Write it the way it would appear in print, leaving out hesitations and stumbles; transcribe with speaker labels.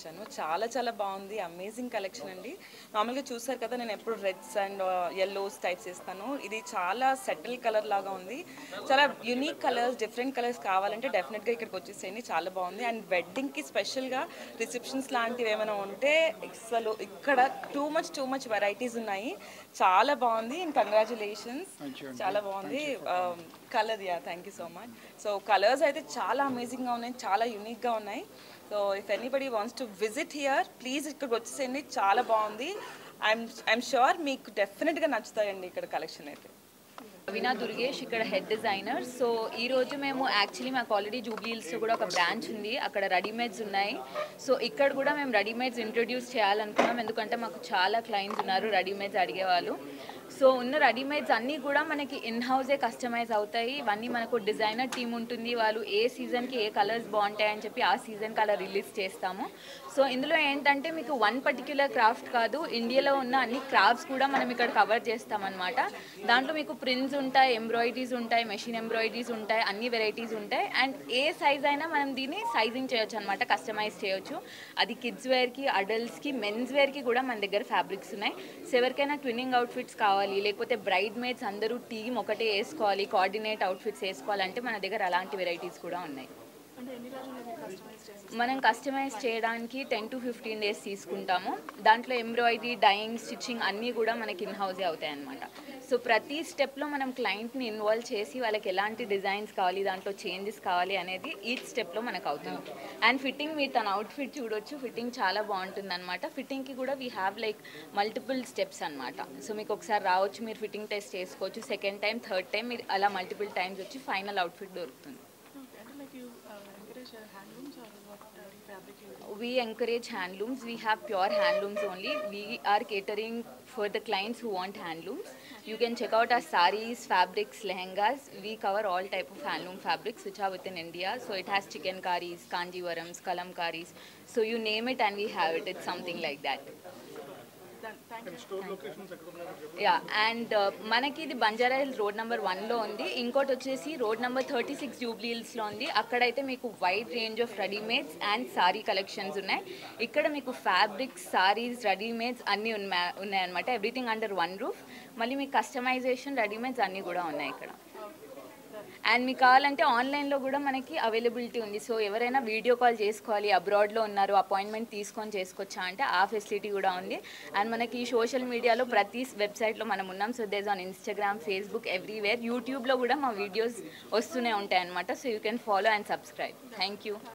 Speaker 1: వచ్చాను. చాలా చాలా బాగుంది, అమేజింగ్ కలెక్షన్ అండి. నార్మల్గా చూసారు కదా, నేను ఎప్పుడు రెడ్స్ అండ్ yellows టైప్స్ ఇస్తాను. ఇది చాలా సెటిల్ కలర్ లాగా ఉంది. చాలా యూనిక్ కలర్స్, డిఫరెంట్ కలర్స్ కావాలంటే డెఫినెట్గా ఇక్కడికి వచ్చేసేయండి. చాలా బాగుంది. అండ్ వెడ్డింగ్కి స్పెషల్గా రిసెప్షన్స్ లాంటివి ఏమైనా ఉంటే అసలు ఇక్కడ టూ మచ్ వెరైటీస్ ఉన్నాయి. చాలా బాగుంది. అండ్ కంగ్రాచులేషన్స్, చాలా బాగుంది colour. Thank you so much. So colours అయితే చాలా అమేజింగ్గా ఉన్నాయి, చాలా యూనిక్గా ఉన్నాయి. So if anybody wants to visit here, please ఇక్కడికి వచ్చేసేయండి. చాలా బాగుంది. ఐఎమ్ షూర్ మీకు డెఫినెట్గా నచ్చుతాయండి ఇక్కడ కలెక్షన్ అయితే.
Speaker 2: రవీనా దుర్గేష్ ఇక్కడ హెడ్ డిజైనర్. సో ఈరోజు మేము యాక్చువల్లీ మాకు ఆల్రెడీ జూబ్లీ హిల్స్లో కూడా ఒక బ్రాంచ్ ఉంది, అక్కడ రెడీమేడ్స్ ఉన్నాయి. సో ఇక్కడ కూడా మేము రెడీమేడ్స్ ఇంట్రొడ్యూస్ చేయాలనుకున్నాం, ఎందుకంటే మాకు చాలా క్లయింట్స్ ఉన్నారు రెడీమేడ్స్ అడిగేవాళ్ళు. సో ఉన్న రెడీమేడ్స్ అన్నీ కూడా మనకి ఇన్ హౌసే కస్టమైజ్ అవుతాయి. ఇవన్నీ మనకు డిజైనర్ టీమ్ ఉంటుంది, వాళ్ళు ఏ సీజన్కి ఏ కలర్స్ బాగుంటాయని చెప్పి ఆ సీజన్ కలర్ రిలీజ్ చేస్తాము. సో ఇందులో ఏంటంటే మీకు వన్ పర్టిక్యులర్ క్రాఫ్ట్ కాదు, ఇండియాలో ఉన్న అన్ని క్రాఫ్ట్స్ కూడా మనం ఇక్కడ కవర్ చేస్తామన్నమాట. దాంట్లో మీకు ప్రింట్స్ ఉంటాయి, ఎంబ్రాయిడరీస్ ఉంటాయి, మెషిన్ ఎంబ్రాయిడరీస్ ఉంటాయి, అన్ని వెరైటీస్ ఉంటాయి. అండ్ ఏ సైజ్ అయినా మనం దీన్ని సైజింగ్ చేయొచ్చు అనమాట, కస్టమైజ్ చేయొచ్చు. అది కిడ్స్ వేర్కి, అడల్ట్స్కి, మెన్స్ వేర్కి కూడా మన దగ్గర ఫ్యాబ్రిక్స్ ఉన్నాయి. సో ఎవరికైనా ట్విన్నింగ్ అవుట్ఫిట్స్ కావాలి, లేకపోతే బ్రైడ్ మేడ్స్ అందరూ టీమ్ ఒకటే వేసుకోవాలి, కోఆర్డినేట్ అవుట్ఫిట్స్ వేసుకోవాలంటే మన దగ్గర అలాంటి వెరైటీస్ కూడా ఉన్నాయి. మనం కస్టమైజ్ చేయడానికి 10 to 15 days తీసుకుంటాము. దాంట్లో ఎంబ్రాయిడరీ, డైయింగ్, స్టిచ్చింగ్ అన్నీ కూడా మనకి ఇన్ హౌసే అవుతాయి అన్నమాట. సో ప్రతి స్టెప్లో మనం క్లయింట్ని ఇన్వాల్వ్ చేసి వాళ్ళకి ఎలాంటి డిజైన్స్ కావాలి, దాంట్లో చేంజెస్ కావాలి అనేది ఈచ్ స్టెప్లో మనకు అవుతుంది. అండ్ ఫిట్టింగ్, మీరు తన అవుట్ఫిట్ చూడొచ్చు, ఫిట్టింగ్ చాలా బాగుంటుంది అనమాట. ఫిట్టింగ్కి కూడా we have like multiple steps అనమాట. సో మీకు ఒకసారి రావచ్చు, మీరు ఫిట్టింగ్ టెస్ట్ చేసుకోవచ్చు, సెకండ్ టైం, థర్డ్ టైం మీరు అలా మల్టిపుల్ టైమ్స్ వచ్చి ఫైనల్ అవుట్ఫిట్ దొరుకుతుంది. We encourage handlooms. We have pure handlooms only. We are catering for the clients who want handlooms. You can check out our sarees, fabrics, lehengas. We cover all type of handloom fabrics which are within India. So it has chikankaris, kanjivarams, kalamkaris. So you name it and we have it. It's something like that. Yeah, and మనకి ఇది Banjara hills road number 1లో ఉంది. ఇంకోటి వచ్చేసి road number 36 Jubilee హిల్స్లో ఉంది. అక్కడైతే మీకు wide range of readymades and sorry collections ఉన్నాయి. ఇక్కడ మీకు ఫ్యాబ్రిక్స్, సారీస్, రెడీమేడ్స్ అన్నీ ఉన్నాయన్నమాట. Everything under one roof. మళ్ళీ మీకు కస్టమైజేషన్, రెడీమేడ్స్ అన్నీ కూడా ఉన్నాయి ఇక్కడ. అండ్ మీకు కావాలంటే ఆన్లైన్లో కూడా మనకి అవైలబిలిటీ ఉంది. సో ఎవరైనా వీడియో కాల్ చేసుకోవాలి, అబ్రాడ్లో ఉన్నారు, అపాయింట్మెంట్ తీసుకొని చేసుకోవచ్చా అంటే ఆ ఫెసిలిటీ కూడా ఉంది. అండ్ మనకి సోషల్ మీడియాలో ప్రతి వెబ్సైట్లో మనం ఉన్నాం. So these on Instagram, Facebook, everywhere. యూట్యూబ్లో కూడా మా వీడియోస్ వస్తూనే ఉంటాయి అన్నమాట. So you can follow and subscribe. Thank you.